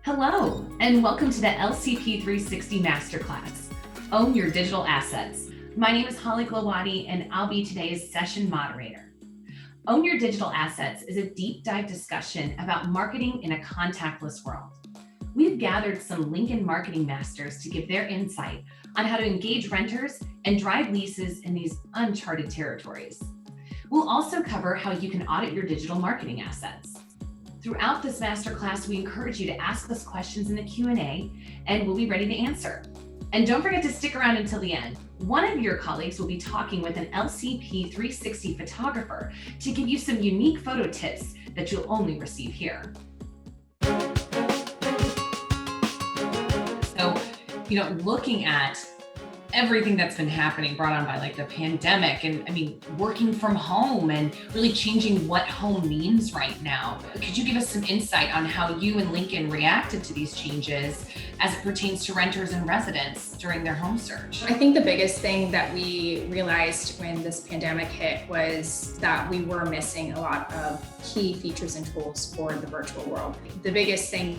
Hello, and welcome to the LCP 360 Master Class, Own Your Digital Assets. My name is Holly Glowati, and I'll be today's session moderator. Own Your Digital Assets is a deep dive discussion about marketing in a contactless world. We've gathered some Lincoln marketing masters to give their insight on how to engage renters and drive leases in these uncharted territories. We'll also cover how you can audit your digital marketing assets. Throughout this masterclass, we encourage you to ask us questions in the Q&A, and we'll be ready to answer. And don't forget to stick around until the end. One of your colleagues will be talking with an LCP 360 photographer to give you some unique photo tips that you'll only receive here. So, looking at everything that's been happening brought on by the pandemic and working from home and really changing what home means right now. Could you give us some insight on how you and Lincoln reacted to these changes as it pertains to renters and residents during their home search? I think the biggest thing that we realized when this pandemic hit was that we were missing a lot of key features and tools for the virtual world. The biggest thing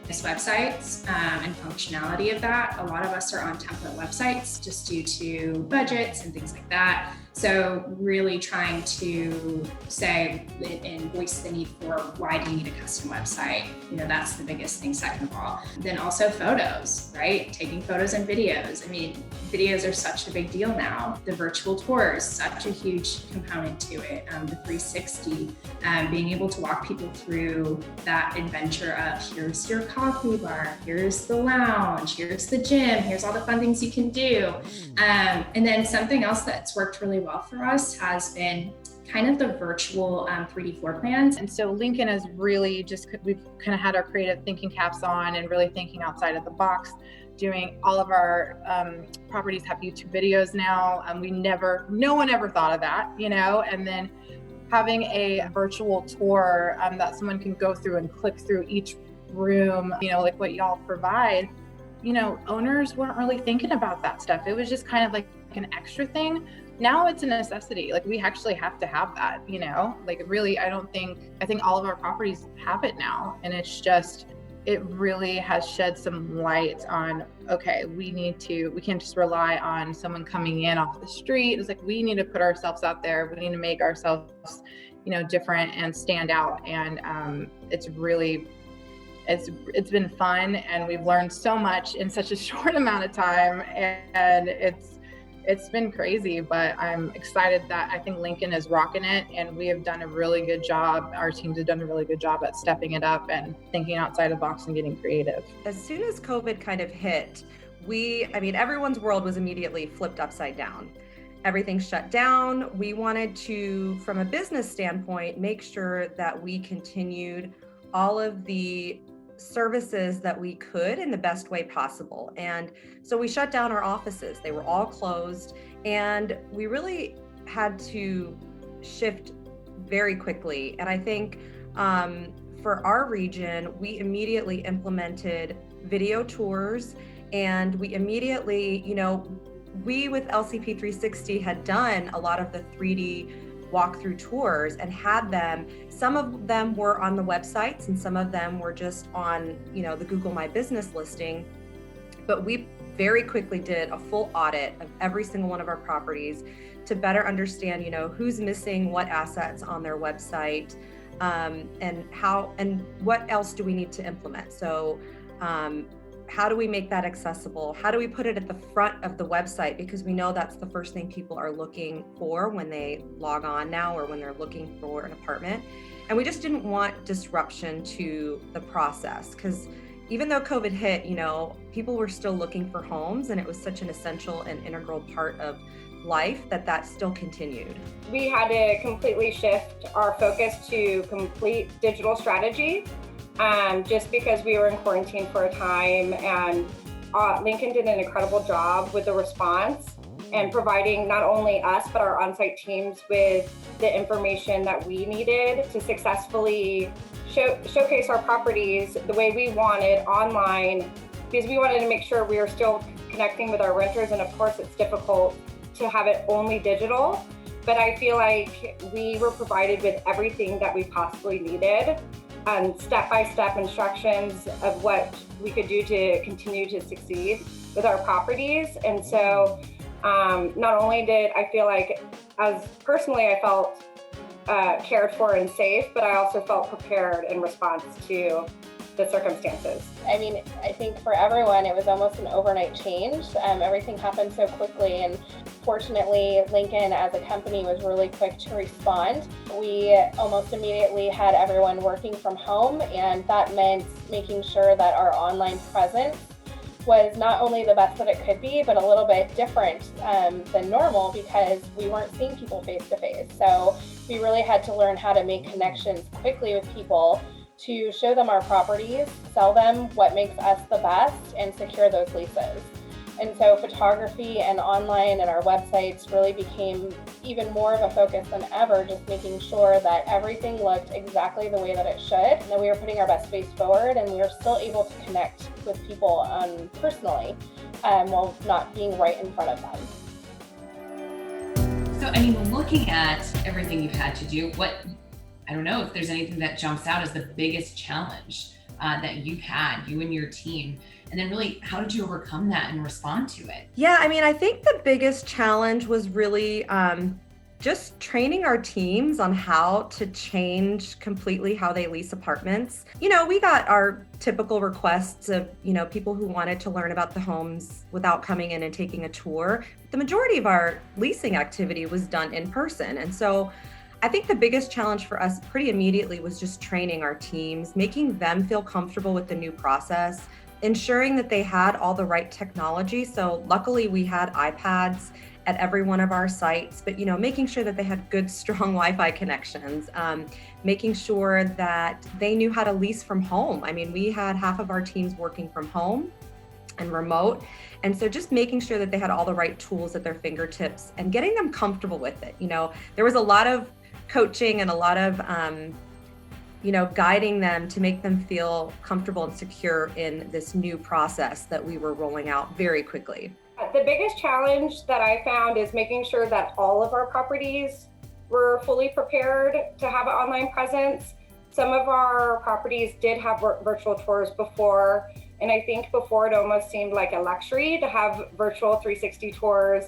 websites and functionality of that. A lot of us are on template websites just due to budgets and things like that. So really trying to say and voice the need for why do you need a custom website? That's the biggest thing, second of all. Then also photos, right? Taking photos and videos. Videos are such a big deal now. The virtual tours, such a huge component to it. The 360, being able to walk people through that adventure of here's your coffee bar, here's the lounge, here's the gym, here's all the fun things you can do. And then something else that's worked really well for us has been kind of the virtual 3D floor plans. And so Lincoln is really we've kind of had our creative thinking caps on and really thinking outside of the box, doing all of our properties have YouTube videos now. No one ever thought of that, and then having a virtual tour that someone can go through and click through each room, like what y'all provide. Owners weren't really thinking about that stuff. It was just kind of like an extra thing. Now it's a necessity. We actually have to have that, really, I think all of our properties have it now. And it really has shed some light on, okay, we can't just rely on someone coming in off the street. It's we need to put ourselves out there. We need to make ourselves, different and stand out. And it's been fun, and we've learned so much in such a short amount of time, and it's been crazy, but I'm excited that I think Lincoln is rocking it, and we have done a really good job. Our teams have done a really good job at stepping it up and thinking outside the box and getting creative. As soon as COVID kind of hit, everyone's world was immediately flipped upside down. Everything shut down. We wanted to, from a business standpoint, make sure that we continued all of the services that we could in the best way possible. And so we shut down our offices. They were all closed, and we really had to shift very quickly. And I think for our region, we immediately implemented video tours, and we immediately, we with LCP 360 had done a lot of the 3D walkthrough tours and had them. Some of them were on the websites and some of them were just on, the Google My Business listing. But we very quickly did a full audit of every single one of our properties to better understand, who's missing what assets on their website, and how, and what else do we need to implement. So how do we make that accessible? How do we put it at the front of the website? Because we know that's the first thing people are looking for when they log on now, or when they're looking for an apartment. And we just didn't want disruption to the process, because even though COVID hit, people were still looking for homes, and it was such an essential and integral part of life that still continued. We had to completely shift our focus to complete digital strategy. Just because we were in quarantine for a time, and Lincoln did an incredible job with the response and providing not only us, but our on-site teams with the information that we needed to successfully showcase our properties the way we wanted online, because we wanted to make sure we are still connecting with our renters. And of course, it's difficult to have it only digital, but I feel like we were provided with everything that we possibly needed step-by-step instructions of what we could do to continue to succeed with our properties. And so not only did I feel like, as personally, I felt cared for and safe, but I also felt prepared in response to the circumstances. I mean, I think for everyone, it was almost an overnight change. Everything happened so quickly, and fortunately, Lincoln as a company was really quick to respond. We almost immediately had everyone working from home, and that meant making sure that our online presence was not only the best that it could be, but a little bit different than normal, because we weren't seeing people face to face. So we really had to learn how to make connections quickly with people to show them our properties, sell them what makes us the best, and secure those leases. And so photography and online and our websites really became even more of a focus than ever, just making sure that everything looked exactly the way that it should, and that we were putting our best face forward, and we were still able to connect with people personally while not being right in front of them. So, I mean, looking at everything you've had to do, I don't know if there's anything that jumps out as the biggest challenge that you've had, you and your team, and then really, how did you overcome that and respond to it? Yeah, I mean, I think the biggest challenge was really just training our teams on how to change completely how they lease apartments. You know, we got our typical requests of, people who wanted to learn about the homes without coming in and taking a tour. The majority of our leasing activity was done in person. And so I think the biggest challenge for us pretty immediately was just training our teams, making them feel comfortable with the new process, ensuring that they had all the right technology. So luckily we had iPads at every one of our sites, but making sure that they had good, strong Wi-Fi connections, making sure that they knew how to lease from home. I mean, we had half of our teams working from home and remote. And so just making sure that they had all the right tools at their fingertips and getting them comfortable with it. There was a lot of coaching and a lot of, guiding them to make them feel comfortable and secure in this new process that we were rolling out very quickly. The biggest challenge that I found is making sure that all of our properties were fully prepared to have an online presence. Some of our properties did have virtual tours before, and I think before it almost seemed like a luxury to have virtual 360 tours,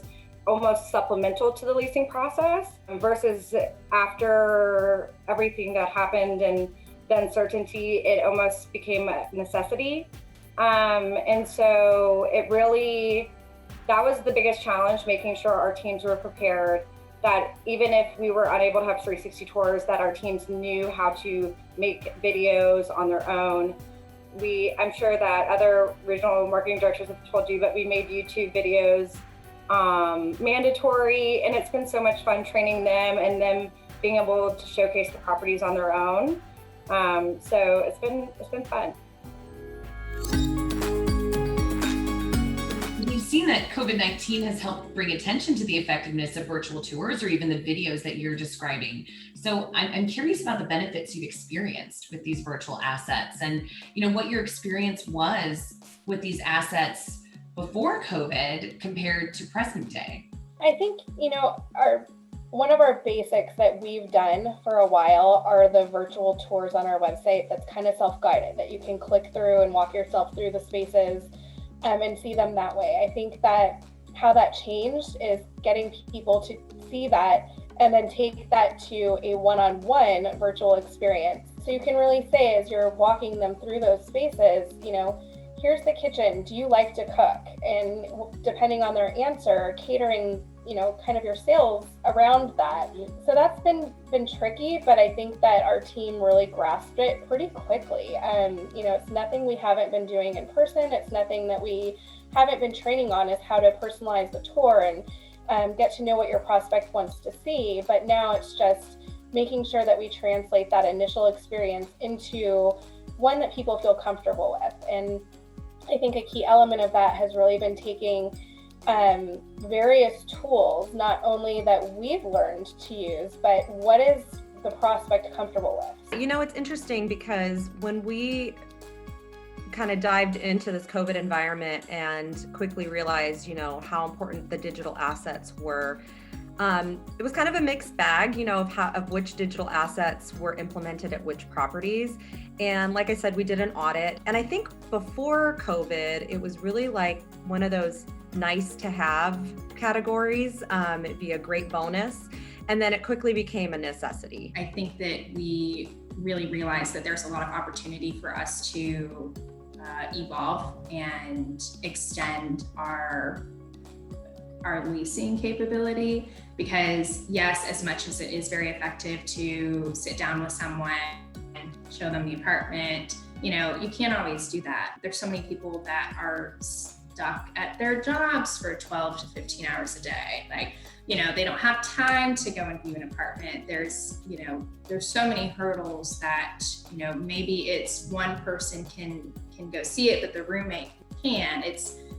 almost supplemental to the leasing process, versus after everything that happened and the uncertainty, it almost became a necessity. And so that was the biggest challenge, making sure our teams were prepared, that even if we were unable to have 360 tours, that our teams knew how to make videos on their own. I'm sure that other regional marketing directors have told you, but we made YouTube videos mandatory, and it's been so much fun training them and them being able to showcase the properties on their own. So it's been fun. We've seen that COVID-19 has helped bring attention to the effectiveness of virtual tours or even the videos that you're describing. So I'm curious about the benefits you've experienced with these virtual assets and, what your experience was with these assets before COVID compared to present day. I think, one of our basics that we've done for a while are the virtual tours on our website that's kind of self-guided, that you can click through and walk yourself through the spaces and see them that way. I think that how that changed is getting people to see that and then take that to a one-on-one virtual experience. So you can really say, as you're walking them through those spaces, here's the kitchen, do you like to cook? And depending on their answer, catering, kind of your sales around that. So that's been tricky, but I think that our team really grasped it pretty quickly. It's nothing we haven't been doing in person. It's nothing that we haven't been training on, is how to personalize the tour and get to know what your prospect wants to see. But now it's just making sure that we translate that initial experience into one that people feel comfortable with. And I think a key element of that has really been taking various tools, not only that we've learned to use, but what is the prospect comfortable with? It's interesting because when we kind of dived into this COVID environment and quickly realized, how important the digital assets were, it was kind of a mixed bag, of which digital assets were implemented at which properties. And like I said, we did an audit. And I think before COVID, it was really like one of those nice to have categories. It'd be a great bonus. And then it quickly became a necessity. I think that we really realized that there's a lot of opportunity for us to evolve and extend our leasing capability, because yes, as much as it is very effective to sit down with someone and show them the apartment, you can't always do that. There's so many people that are stuck at their jobs for 12 to 15 hours a day. They don't have time to go and view an apartment. There's so many hurdles that, maybe it's one person can go see it, but the roommate can't.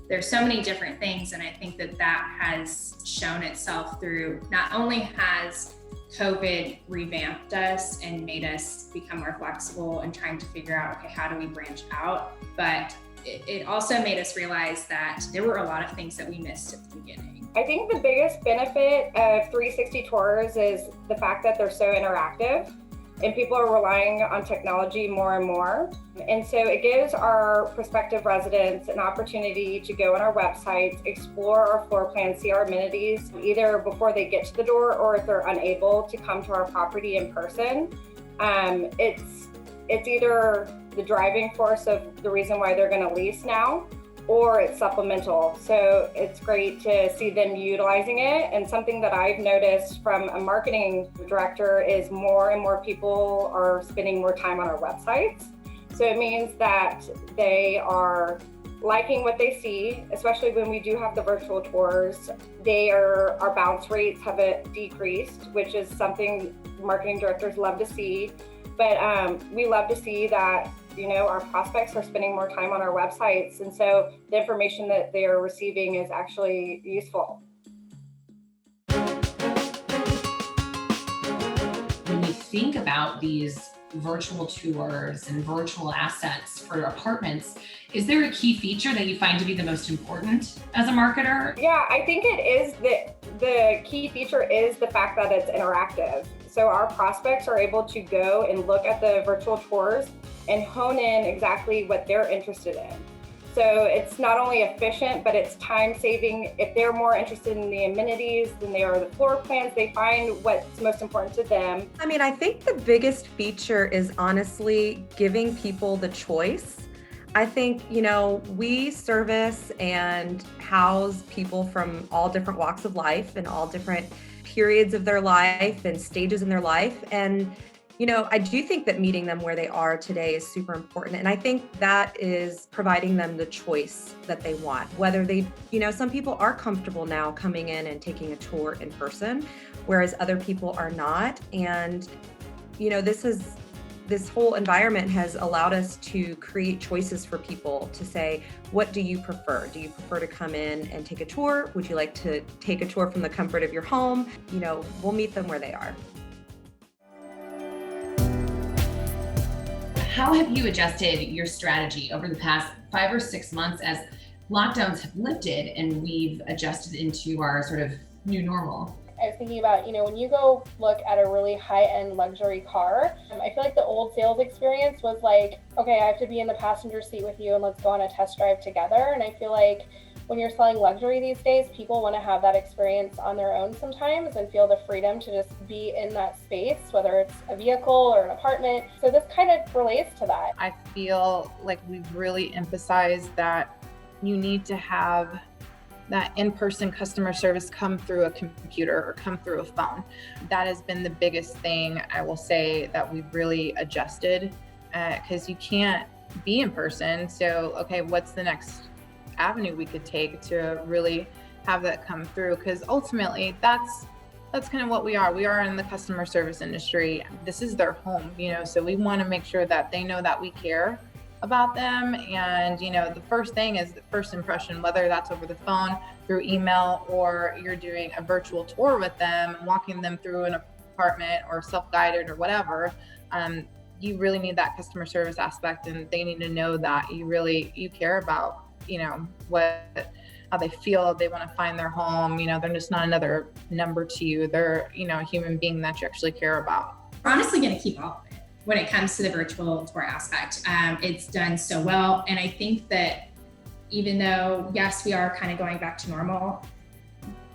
There's so many different things. And I think that has shown itself through, not only has COVID revamped us and made us become more flexible and trying to figure out, okay, how do we branch out? But it also made us realize that there were a lot of things that we missed at the beginning. I think the biggest benefit of 360 tours is the fact that they're so interactive, and people are relying on technology more and more. And so it gives our prospective residents an opportunity to go on our websites, explore our floor plan, see our amenities, either before they get to the door or if they're unable to come to our property in person. It's either the driving force of the reason why they're going to lease now, or it's supplemental. So it's great to see them utilizing it. And something that I've noticed from a marketing director is more and more people are spending more time on our websites. So it means that they are liking what they see, especially when we do have the virtual tours. Our bounce rates have decreased, which is something marketing directors love to see. But we love to see that our prospects are spending more time on our websites, and so the information that they are receiving is actually useful. When we think about these virtual tours and virtual assets for apartments, is there a key feature that you find to be the most important as a marketer? Yeah, I think it is the key feature is the fact that it's interactive. So our prospects are able to go and look at the virtual tours and hone in exactly what they're interested in. So it's not only efficient, but it's time saving. If they're more interested in the amenities than they are the floor plans, they find what's most important to them. I think the biggest feature is honestly giving people the choice. I think, we service and house people from all different walks of life and all different periods of their life and stages in their life. And I do think that meeting them where they are today is super important. And I think that is providing them the choice that they want, whether they, some people are comfortable now coming in and taking a tour in person, whereas other people are not. And, this whole environment has allowed us to create choices for people to say, what do you prefer? Do you prefer to come in and take a tour? Would you like to take a tour from the comfort of your home? We'll meet them where they are. How have you adjusted your strategy over the past 5 or 6 months as lockdowns have lifted and we've adjusted into our sort of new normal? I was thinking about, when you go look at a really high-end luxury car, I feel like the old sales experience was like, okay, I have to be in the passenger seat with you and let's go on a test drive together. And I feel like when you're selling luxury these days, people want to have that experience on their own sometimes and feel the freedom to just be in that space, whether it's a vehicle or an apartment. So this kind of relates to that. I feel like we've really emphasized that you need to have that in-person customer service come through a computer or come through a phone. That has been the biggest thing, I will say, that we've really adjusted, because you can't be in person. So, okay, what's the next avenue we could take to really have that come through? Because ultimately, that's kind of what we are. We are in the customer service industry. This is their home, so we want to make sure that they know that we care about them. And, the first thing is the first impression, whether that's over the phone, through email, or you're doing a virtual tour with them, walking them through an apartment or self-guided or whatever. You really need that customer service aspect, and they need to know that you care about, how they feel. They want to find their home. They're just not another number to you. They're, a human being that you actually care about. We're honestly going to keep all of it. when it comes to the virtual tour aspect. It's done so well. And I think that even though, yes, we are kind of going back to normal,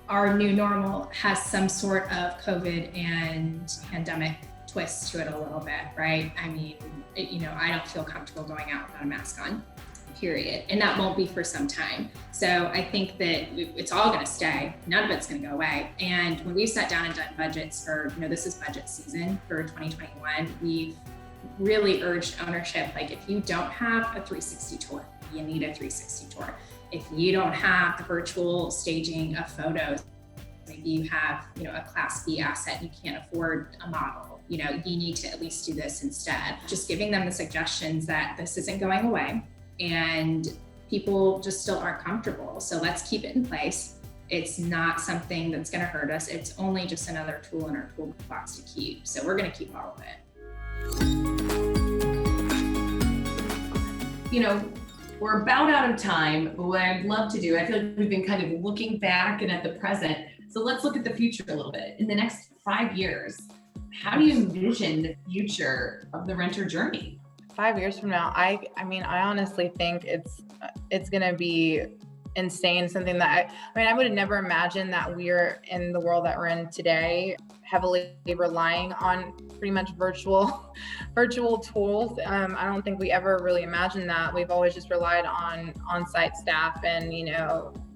our new normal has some sort of COVID and pandemic twist to it a little bit, right? I mean, I don't feel comfortable going out without a mask on, period. And that won't be for some time. So I think that it's all going to stay. None of it's going to go away. And when we've sat down and done budgets for, this is budget season for 2021, we've really urged ownership. Like, if you don't have a 360 tour, you need a 360 tour. If you don't have the virtual staging of photos, maybe you have, a Class B asset, you can't afford a model, you need to at least do this instead. Just giving them the suggestions that this isn't going away and people just still aren't comfortable. So let's keep it in place. It's not something that's going to hurt us. It's only just another tool in our toolbox to keep. So we're going to keep all of it. We're about out of time, but what I'd love to do, I feel like we've been kind of looking back and at the present. So let's look at the future a little bit. In the next 5 years, how do you envision the future of the renter journey? 5 years from now, I honestly think it's going to be insane. Something that I would have never imagined that we're in the world that we're in today, heavily relying on pretty much virtual tools. I don't think we ever really imagined that. We've always just relied on on-site staff and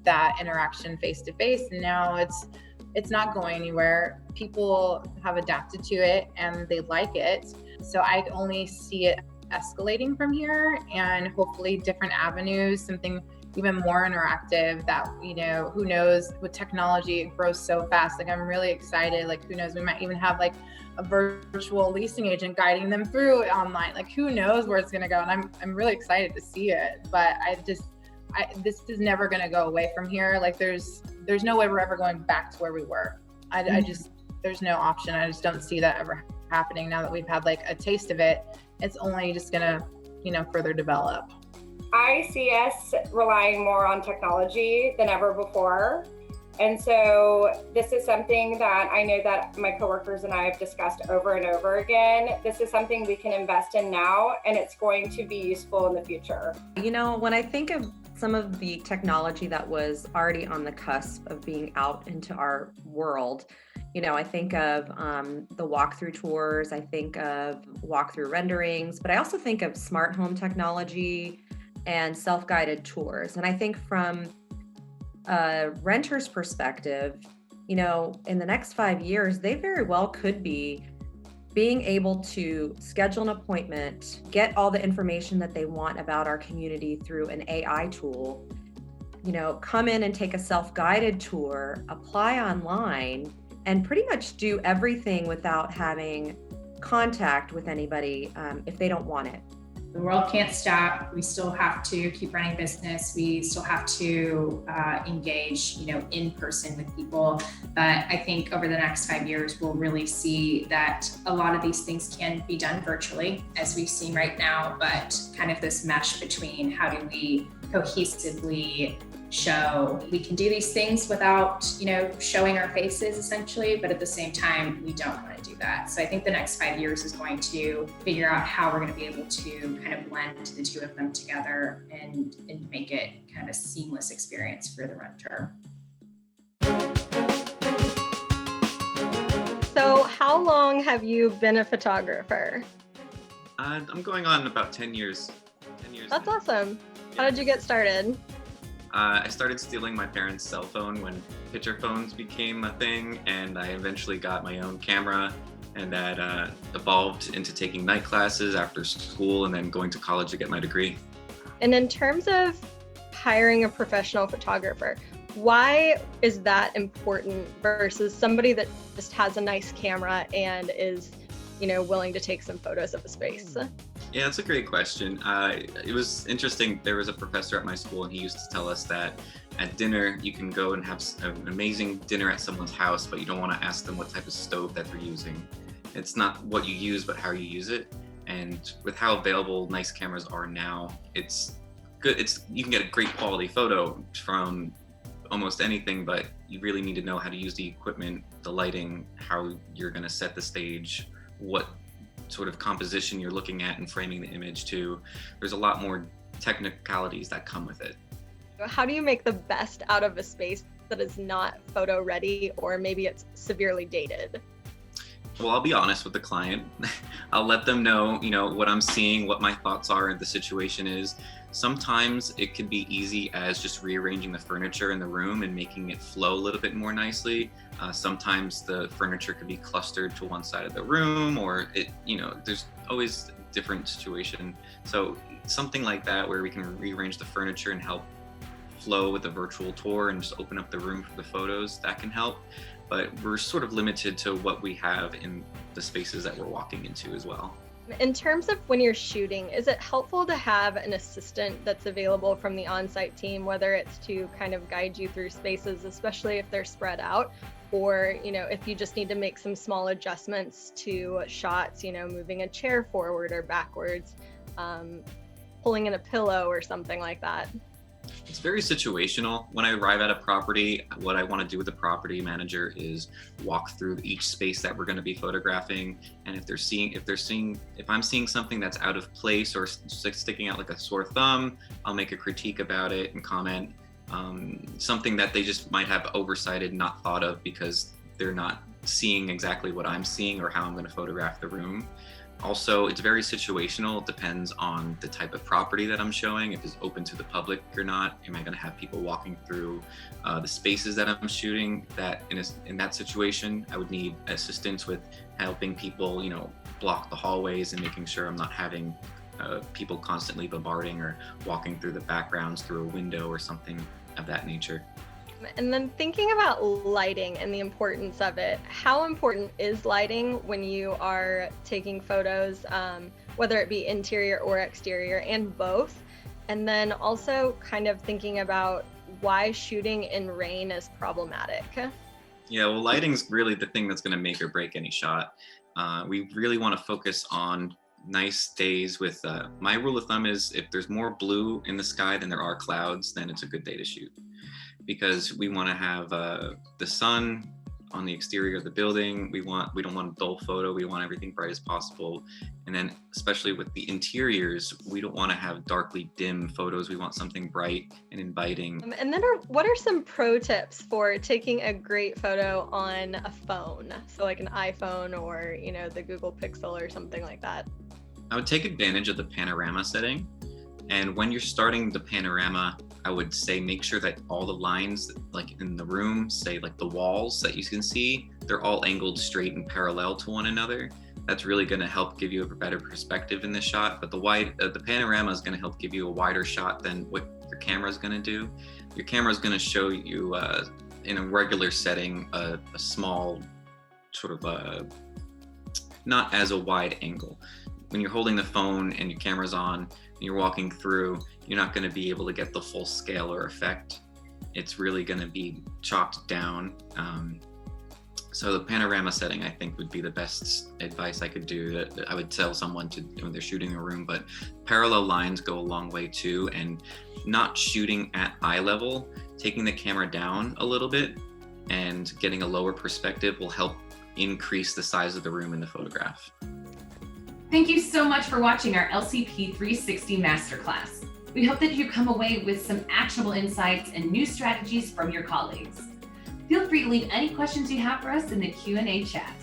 that interaction face to face. And now it's not going anywhere. People have adapted to it and they like it. So I only see it escalating from here, and hopefully different avenues, something even more interactive that, who knows, with technology, it grows so fast. Like, I'm really excited. Like, who knows, we might even have like a virtual leasing agent guiding them through it online. Like, who knows where it's going to go. And I'm really excited to see it, but this is never going to go away from here. Like, there's no way we're ever going back to where we were. There's no option. I just don't see that ever happening. Now that we've had like a taste of it, it's only just going to, further develop. I see us relying more on technology than ever before. And so this is something that I know that my coworkers and I have discussed over and over again. This is something we can invest in now, and it's going to be useful in the future. When I think of some of the technology that was already on the cusp of being out into our world, I think of the walkthrough tours, I think of walkthrough renderings, but I also think of smart home technology and self-guided tours. And I think from a renter's perspective, in the next 5 years, they very well could be being able to schedule an appointment, get all the information that they want about our community through an AI tool, come in and take a self-guided tour, apply online, and pretty much do everything without having contact with anybody if they don't want it. The world can't stop. We still have to keep running business. We still have to engage, in person with people. But I think over the next 5 years, we'll really see that a lot of these things can be done virtually, as we've seen right now, but kind of this mesh between how do we cohesively show we can do these things without, showing our faces essentially, but at the same time, we don't want to do that. So I think the next 5 years is going to figure out how we're going to be able to kind of blend the two of them together and make it kind of a seamless experience for the renter. So how long have you been a photographer? I'm going on about 10 years. 10 years. That's now. awesome. How did you get started? I started stealing my parents' cell phone when picture phones became a thing, and I eventually got my own camera, and that evolved into taking night classes after school and then going to college to get my degree. And in terms of hiring a professional photographer, why is that important versus somebody that just has a nice camera and is, willing to take some photos of a space? Yeah, that's a great question. It was interesting. There was a professor at my school, and he used to tell us that at dinner, you can go and have an amazing dinner at someone's house, but you don't want to ask them what type of stove that they're using. It's not what you use, but how you use it. And with how available nice cameras are now, it's good. You can get a great quality photo from almost anything, but you really need to know how to use the equipment, the lighting, how you're going to set the stage, what sort of composition you're looking at and framing the image to. There's a lot more technicalities that come with it. How do you make the best out of a space that is not photo ready, or maybe it's severely dated? Well, I'll be honest with the client. I'll let them know, what I'm seeing, what my thoughts are, and the situation is. Sometimes it can be easy as just rearranging the furniture in the room and making it flow a little bit more nicely. Sometimes the furniture could be clustered to one side of the room, or there's always a different situation. So something like that where we can rearrange the furniture and help flow with a virtual tour and just open up the room for the photos, that can help. But we're sort of limited to what we have in the spaces that we're walking into as well. In terms of when you're shooting, is it helpful to have an assistant that's available from the on-site team, whether it's to kind of guide you through spaces, especially if they're spread out, or if you just need to make some small adjustments to shots, moving a chair forward or backwards, pulling in a pillow or something like that? It's very situational. When I arrive at a property, what I want to do with the property manager is walk through each space that we're going to be photographing. And if I'm seeing something that's out of place or sticking out like a sore thumb, I'll make a critique about it and comment. Something that they just might have oversighted, not thought of because they're not seeing exactly what I'm seeing or how I'm going to photograph the room. Also, it's very situational. It depends on the type of property that I'm showing, if it's open to the public or not. Am I going to have people walking through the spaces that I'm shooting? That in that situation, I would need assistance with helping people, block the hallways and making sure I'm not having people constantly bombarding or walking through the backgrounds through a window or something of that nature. And then thinking about lighting and the importance of it, how important is lighting when you are taking photos, whether it be interior or exterior, and both? And then also kind of thinking about why shooting in rain is problematic. Yeah, well, lighting's really the thing that's going to make or break any shot. We really want to focus on nice days with, my rule of thumb is if there's more blue in the sky than there are clouds, then it's a good day to shoot. Because we want to have the sun on the exterior of the building. We don't want a dull photo. We want everything bright as possible. And then especially with the interiors, we don't want to have darkly dim photos. We want something bright and inviting. And then what are some pro tips for taking a great photo on a phone? So like an iPhone or, the Google Pixel or something like that. I would take advantage of the panorama setting. And when you're starting the panorama, I would say make sure that all the lines like in the room, say like the walls that you can see, they're all angled straight and parallel to one another. That's really going to help give you a better perspective in this shot. But the panorama is going to help give you a wider shot than what your camera is going to do. Your camera is going to show you in a regular setting a small sort of not as a wide angle. When you're holding the phone and your camera's on and you're walking through, you're not going to be able to get the full scale or effect. It's really going to be chopped down. So the panorama setting, I think, would be the best advice I could do that I would tell someone to when they're shooting a room. But parallel lines go a long way too, and not shooting at eye level, taking the camera down a little bit and getting a lower perspective will help increase the size of the room in the photograph. Thank you so much for watching our LCP 360 Masterclass. We hope that you come away with some actionable insights and new strategies from your colleagues. Feel free to leave any questions you have for us in the Q&A chat.